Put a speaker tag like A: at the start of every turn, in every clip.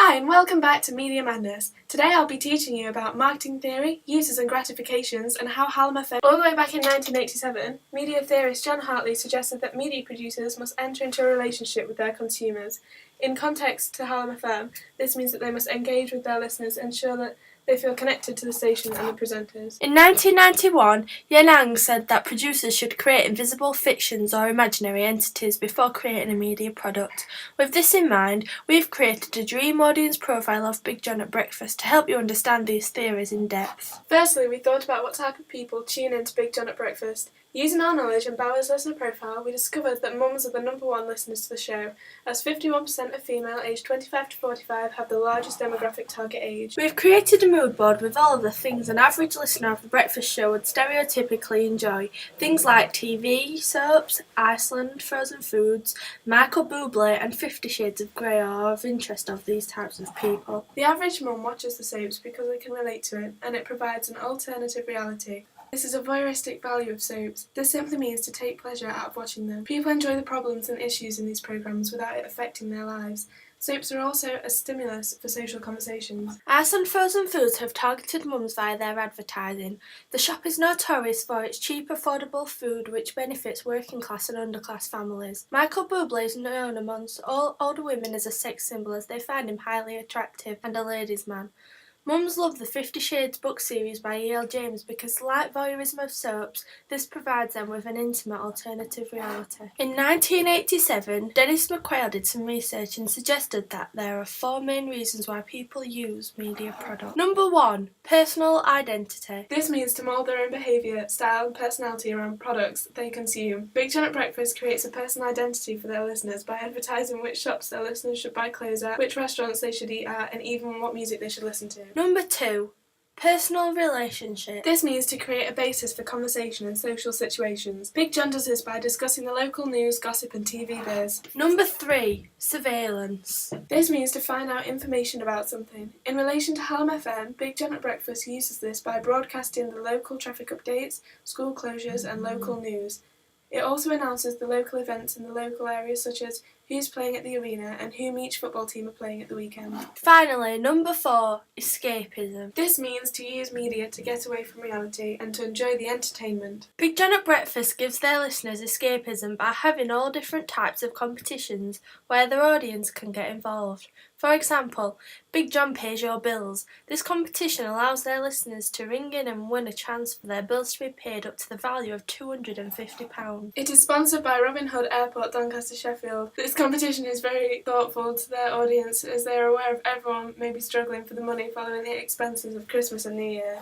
A: Hi and welcome back to Media Madness. Today I'll be teaching you about marketing theory, uses and gratifications, and how Hallam FM. All the way back in 1987, media theorist John Hartley suggested that media producers must enter into a relationship with their consumers. In context to Hallam FM, this means that they must engage with their listeners and ensure that they feel connected to the station and the presenters.
B: In 1991, Yang said that producers should create invisible fictions or imaginary entities before creating a media product. With this in mind, we've created a dream audience profile of Big John at Breakfast to help you understand these theories in depth.
A: Firstly, we thought about what type of people tune in to Big John at Breakfast. Using our knowledge and Bauer's listener profile, we discovered that mums are the number one listeners to the show, as 51% of female aged 25 to 45 have the largest demographic target age.
B: We've created a mood board with all of the things an average listener of the breakfast show would stereotypically enjoy. Things like TV, soaps, Iceland, frozen foods, Michael Bublé and 50 Shades of Grey are of interest of these types of people.
A: The average mum watches the soaps because they can relate to it, and it provides an alternative reality. This is a voyeuristic value of soaps. This simply means to take pleasure out of watching them. People enjoy the problems and issues in these programmes without it affecting their lives. Soaps are also a stimulus for social conversations.
B: Iceland frozen foods have targeted mums via their advertising. The shop is notorious for its cheap, affordable food which benefits working class and underclass families. Michael Bublé is known amongst all older women as a sex symbol as they find him highly attractive and a ladies' man. Mums love the 50 Shades book series by E.L. James because, like voyeurism of soaps, this provides them with an intimate alternative reality. In 1987, Dennis McQuail did some research and suggested that there are 4 main reasons why people use media products. Number 1. Personal identity.
A: This means to mould their own behaviour, style and personality around products they consume. Big John at Breakfast creates a personal identity for their listeners by advertising which shops their listeners should buy clothes at, which restaurants they should eat at, and even what music they should listen to.
B: Number 2. Personal relationship.
A: This means to create a basis for conversation in social situations. Big John does this by discussing the local news, gossip and TV biz.
B: Number 3. Surveillance.
A: This means to find out information about something. In relation to Hallam FM, Big John at Breakfast uses this by broadcasting the local traffic updates, school closures and local news. It also announces the local events in the local area such as who's playing at the arena and whom each football team are playing at the weekend.
B: Finally, number 4, escapism.
A: This means to use media to get away from reality and to enjoy the entertainment.
B: Big John at Breakfast gives their listeners escapism by having all different types of competitions where their audience can get involved. For example, Big John Pays Your Bills. This competition allows their listeners to ring in and win a chance for their bills to be paid up to the value of £250.
A: It is sponsored by Robin Hood Airport, Doncaster, Sheffield. This competition is very thoughtful to their audience as they are aware of everyone may be struggling for the money following the expenses of Christmas and New Year.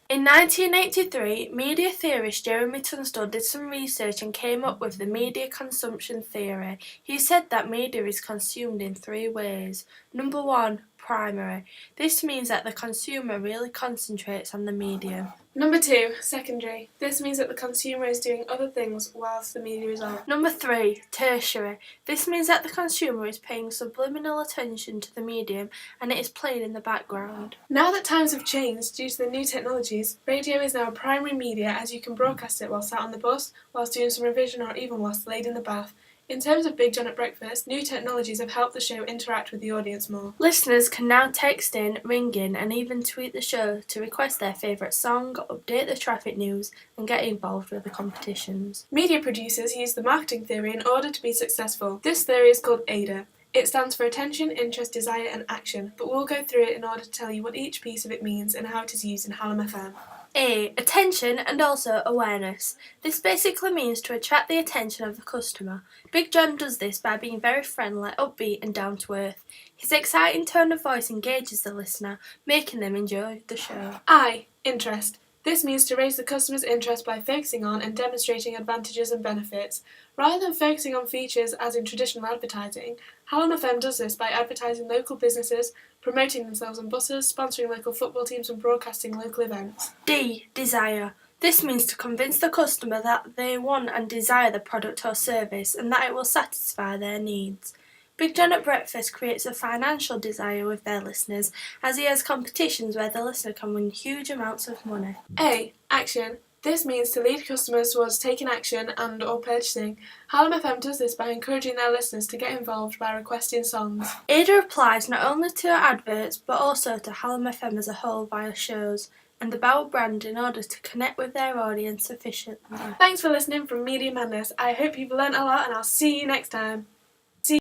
B: In 1983, media theorist Jeremy Tunstall did some research and came up with the media consumption theory. He said that media is consumed in 3 ways. Number 1, primary. This means that the consumer really concentrates on the medium.
A: Number 2, secondary. This means that the consumer is doing other things whilst the media is on.
B: Number 3, tertiary. This means that the consumer is paying subliminal attention to the medium and it is playing in the background.
A: Now that times have changed due to the new technologies, radio is now a primary media as you can broadcast it while sat on the bus, whilst doing some revision or even whilst laid in the bath. In terms of Big John at Breakfast, new technologies have helped the show interact with the audience more.
B: Listeners can now text in, ring in and even tweet the show to request their favourite song, update the traffic news and get involved with the competitions.
A: Media producers use the marketing theory in order to be successful. This theory is called AIDA. It stands for attention, interest, desire and action, but we'll go through it in order to tell you what each piece of it means and how it is used in Hallam FM.
B: A. Attention and also awareness. This basically means to attract the attention of the customer. Big John does this by being very friendly, upbeat and down to earth. His exciting tone of voice engages the listener, making them enjoy the show.
A: I. Interest. This means to raise the customer's interest by focusing on and demonstrating advantages and benefits. Rather than focusing on features as in traditional advertising, Hallam FM does this by advertising local businesses, promoting themselves on buses, sponsoring local football teams and broadcasting local events.
B: D. Desire. This means to convince the customer that they want and desire the product or service and that it will satisfy their needs. Big John at Breakfast creates a financial desire with their listeners as he has competitions where the listener can win huge amounts of money.
A: A. Action. This means to lead customers towards taking action and or purchasing. Hallam FM does this by encouraging their listeners to get involved by requesting songs.
B: Ada applies not only to adverts but also to Hallam FM as a whole via shows and the Bauer brand in order to connect with their audience efficiently.
A: Thanks for listening from Media Madness. I hope you've learnt a lot and I'll see you next time.